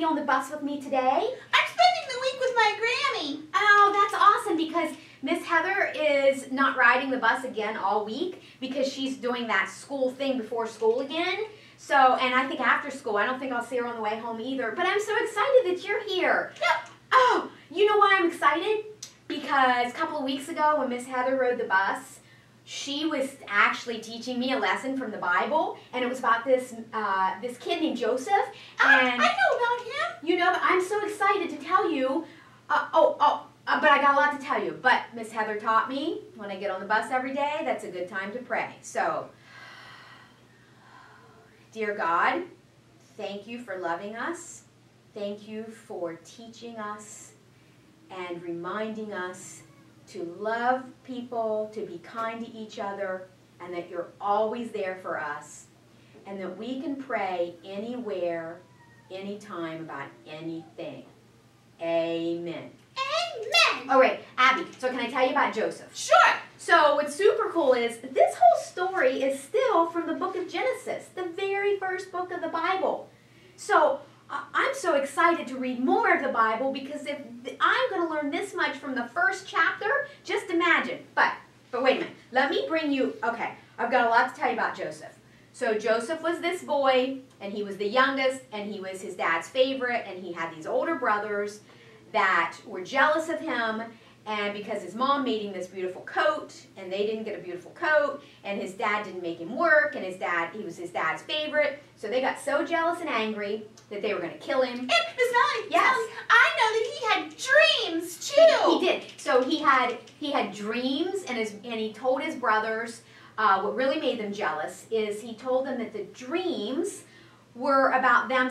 on the bus with me today? I'm spending the week with my Grammy. Oh, that's awesome, because Miss Heather is not riding the bus again all week because she's doing that school thing before school again. So, and I think after school, I don't think I'll see her on the way home either. But I'm so excited that you're here. Yep. Oh, you know why I'm excited? Because a couple of weeks ago when Miss Heather rode the bus, she was actually teaching me a lesson from the Bible, and it was about this kid named Joseph. And I know about him. you know, I'm so excited to tell you. But I got a lot to tell you. But Miss Heather taught me when I get on the bus every day, that's a good time to pray. So, dear God, thank you for loving us. Thank you for teaching us and reminding us to love people, to be kind to each other, and that you're always there for us, and that we can pray anywhere, anytime about anything. Amen. Amen. All right, Abby, so can I tell you about Joseph? Sure. So what's super cool is this whole story is still from the book of Genesis, the very first book of the Bible. So I'm so excited to read more of the Bible, because if I'm going to learn this much from the first chapter, just imagine. But wait a minute. Let me bring you, okay, I've got a lot to tell you about Joseph. So Joseph was this boy, and he was the youngest, and he was his dad's favorite, and he had these older brothers that were jealous of him, and because his mom made him this beautiful coat, and they didn't get a beautiful coat, and his dad didn't make him work, and he was his dad's favorite, so they got so jealous and angry that they were going to kill him. And Miss Melanie, Yes. I know that he had dreams too. He did. So he had dreams, and he told his brothers, what really made them jealous is he told them that the dreams were about them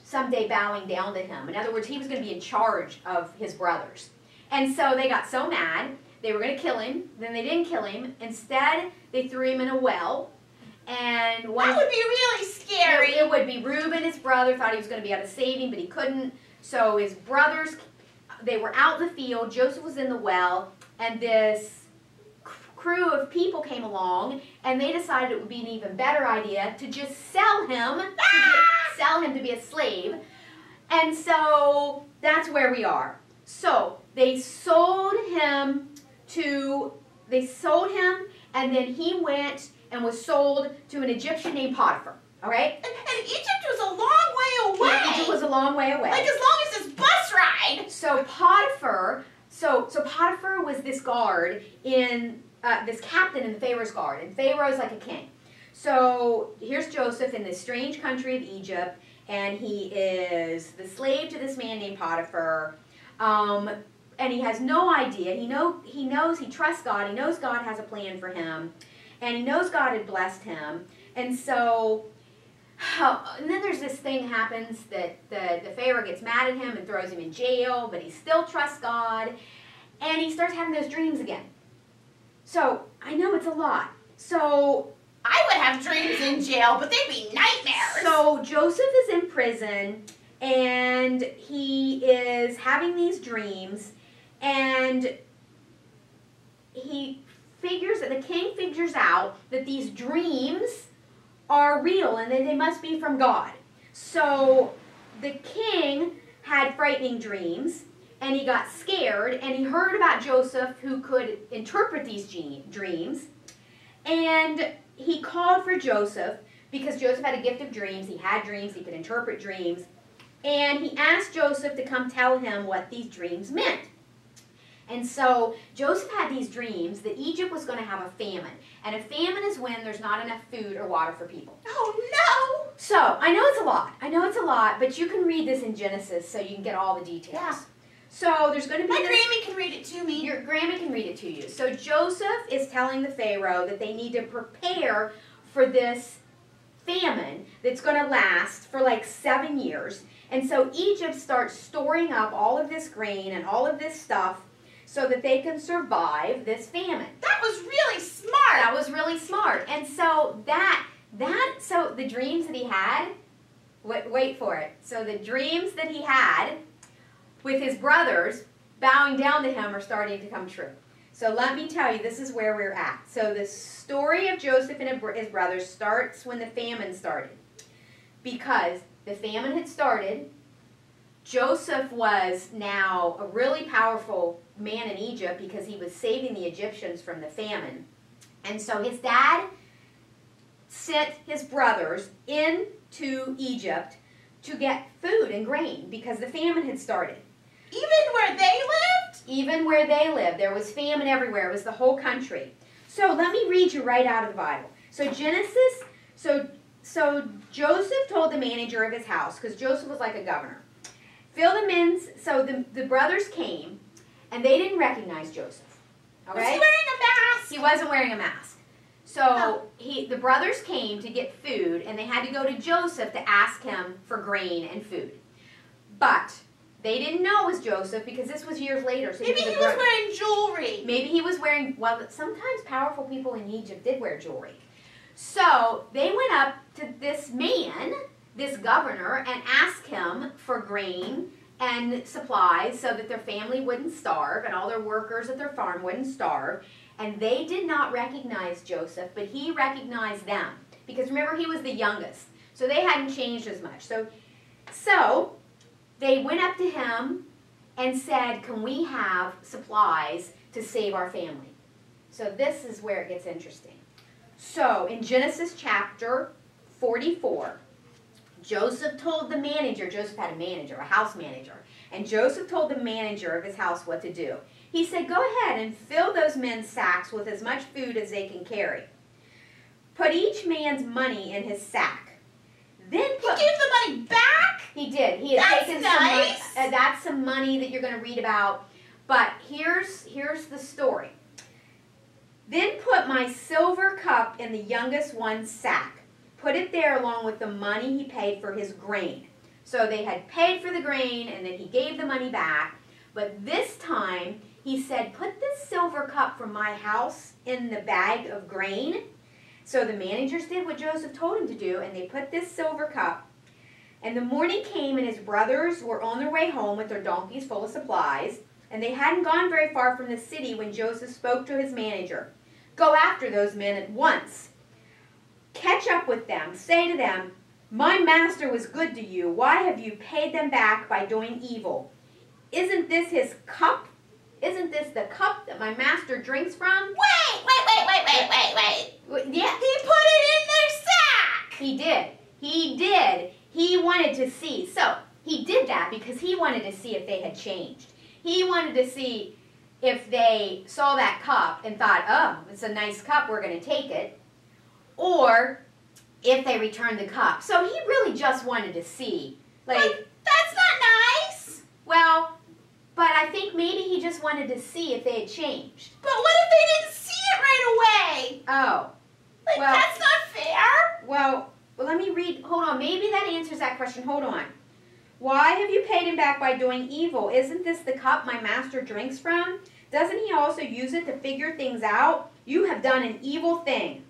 someday bowing down to him. In other words, he was going to be in charge of his brothers. And so they got so mad, they were going to kill him. Then they didn't kill him. Instead, they threw him in a well. And that would be really scary. It would be. Reuben, his brother, thought he was going to be able to save him, but he couldn't. So his brothers, they were out in the field. Joseph was in the well, and this crew of people came along, and they decided it would be an even better idea to just sell him, to be a slave. And so that's where we are. So they sold him, and then he went and was sold to an Egyptian named Potiphar. All right? And Egypt was a long way away. Yeah, Egypt was a long way away. Like as long as this bus ride. So Potiphar, so Potiphar was this guard in this captain in the Pharaoh's guard, and Pharaoh's like a king. So here's Joseph in this strange country of Egypt, and he is the slave to this man named Potiphar. And he has no idea. He trusts God. He knows God has a plan for him, and he knows God had blessed him. And so, and then there's this thing happens that the Pharaoh gets mad at him and throws him in jail, but he still trusts God, and he starts having those dreams again. So I know it's a lot. So I would have dreams in jail, but they'd be nightmares. So Joseph is in prison, and he is having these dreams, and the king figures out that these dreams are real and that they must be from God. So the king had frightening dreams, and he got scared, and he heard about Joseph, who could interpret these dreams, and he called for Joseph, because Joseph had a gift of dreams. He had dreams. He could interpret dreams. And he asked Joseph to come tell him what these dreams meant. And so Joseph had these dreams that Egypt was going to have a famine. And a famine is when there's not enough food or water for people. Oh, no! So, I know it's a lot, but you can read this in Genesis so you can get all the details. Yeah. So there's going to be My Grammy can read it to me. Your Grammy can read it to you. So Joseph is telling the Pharaoh that they need to prepare for this famine that's going to last for like 7 years. And so Egypt starts storing up all of this grain and all of this stuff so that they can survive this famine. That was really smart. That was really smart. And so so the dreams that he had, wait for it. So the dreams that he had with his brothers bowing down to him are starting to come true. So let me tell you, this is where we're at. So the story of Joseph and his brothers starts when the famine started. Because the famine had started, Joseph was now a really powerful man in Egypt because he was saving the Egyptians from the famine. And so his dad sent his brothers into Egypt to get food and grain because the famine had started. Even where they lived? Even where they lived. There was famine everywhere. It was the whole country. So let me read you right out of the Bible. So Genesis, so Joseph told the manager of his house, because Joseph was like a governor, fill them in. So the brothers came, and they didn't recognize Joseph. Okay? Was he wearing a mask? He wasn't wearing a mask. So the brothers came to get food, and they had to go to Joseph to ask him for grain and food. But they didn't know it was Joseph because this was years later. So Maybe he was wearing jewelry. Maybe he was wearing, well, sometimes powerful people in Egypt did wear jewelry. So they went up to this man, this governor, and asked him for grain and supplies so that their family wouldn't starve and all their workers at their farm wouldn't starve. And they did not recognize Joseph, but he recognized them. Because remember, he was the youngest. So they hadn't changed as much. So they went up to him and said, can we have supplies to save our family? So this is where it gets interesting. So in Genesis chapter 44, Joseph told the manager, Joseph had a manager, a house manager, and Joseph told the manager of his house what to do. He said, go ahead and fill those men's sacks with as much food as they can carry. Put each man's money in his sack. Then He gave the money back? He did. He had taken nice. some money. That's some money that you're going to read about. But here's the story. Then put my silver cup in the youngest one's sack. Put it there along with the money he paid for his grain. So they had paid for the grain, and then he gave the money back. But this time, he said, put this silver cup from my house in the bag of grain. So the managers did what Joseph told him to do, and they put this silver cup. And the morning came, and his brothers were on their way home with their donkeys full of supplies. And they hadn't gone very far from the city when Joseph spoke to his manager. Go after those men at once. Catch up with them. Say to them, my master was good to you. Why have you paid them back by doing evil? Isn't this his cup? Isn't this the cup that my master drinks from? Wait. Yeah. He put it in their sack. He did. He did. He wanted to see. So he did that because he wanted to see if they had changed. He wanted to see if they saw that cup and thought, oh, it's a nice cup, we're going to take it. Or if they returned the cup. So he really just wanted to see. But that's not nice. Well, but I think maybe he just wanted to see if they had changed. But what if they didn't see it right away? Oh. Well, that's not fair. Well, let me read. Hold on. Maybe that answers that question. Hold on. Why have you paid him back by doing evil? Isn't this the cup my master drinks from? Doesn't he also use it to figure things out? You have done an evil thing.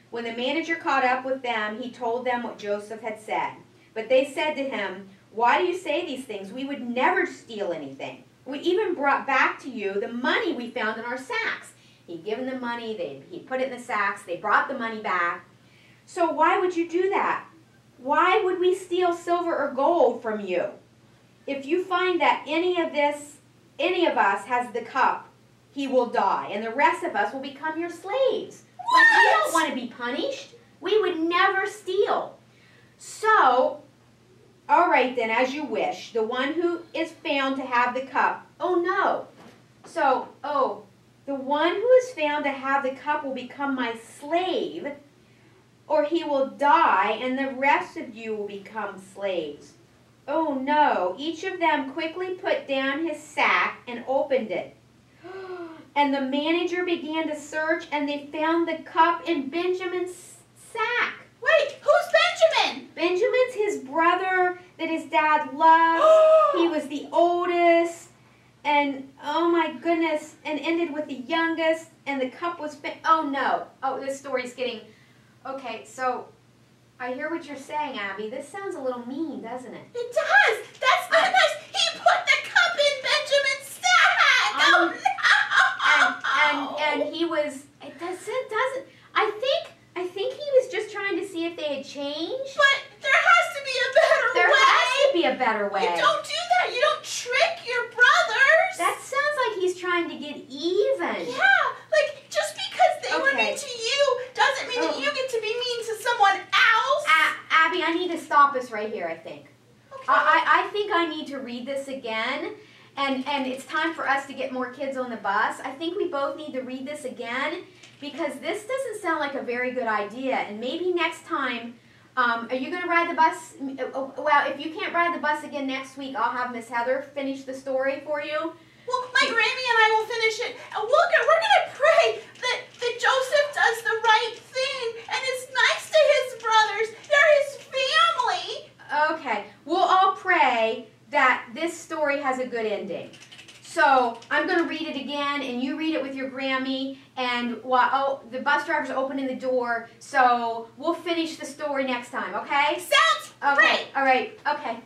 When the manager caught up with them, he told them what Joseph had said. But they said to him, why do you say these things? We would never steal anything. We even brought back to you the money we found in our sacks. He'd given them money, he put it in the sacks, they brought the money back. So why would you do that? Why would we steal silver or gold from you? If you find that any of us has the cup, he will die, and the rest of us will become your slaves. What? But we don't want to be punished. We would never steal. So, all right then, as you wish. The one who is found to have the cup. Oh no. So, the one who is found to have the cup will become my slave, or he will die, and the rest of you will become slaves. Oh no. Each of them quickly put down his sack and opened it. And the manager began to search, and they found the cup in Benjamin's sack. Wait, who's Benjamin? Benjamin's his brother that his dad loved. He was the oldest, and oh my goodness, and ended with the youngest, and the cup was, oh no. Oh, this story's getting, okay, so I hear what you're saying, Abby. This sounds a little mean, doesn't it? It does. That's not nice. He put the cup in Benjamin's sack. Oh no. And he was, it doesn't, I think he was just trying to see if they had changed. But there has to be a better way. There has to be a better way. You don't do that mean to you doesn't mean that you get to be mean to someone else. Abby, I need to stop us right here, I think. Okay. I think I need to read this again, and it's time for us to get more kids on the bus. I think we both need to read this again, because this doesn't sound like a very good idea, and maybe next time, are you going to ride the bus? Well, if you can't ride the bus again next week, I'll have Miss Heather finish the story for you. Well, my Grammy and I will finish it. And we're going to pray that Joseph does the right thing and is nice to his brothers. They're his family. Okay, we'll all pray that this story has a good ending. So I'm going to read it again, and you read it with your Grammy, and the bus driver's opening the door, so we'll finish the story next time, okay? Sounds Okay, great. all right, okay.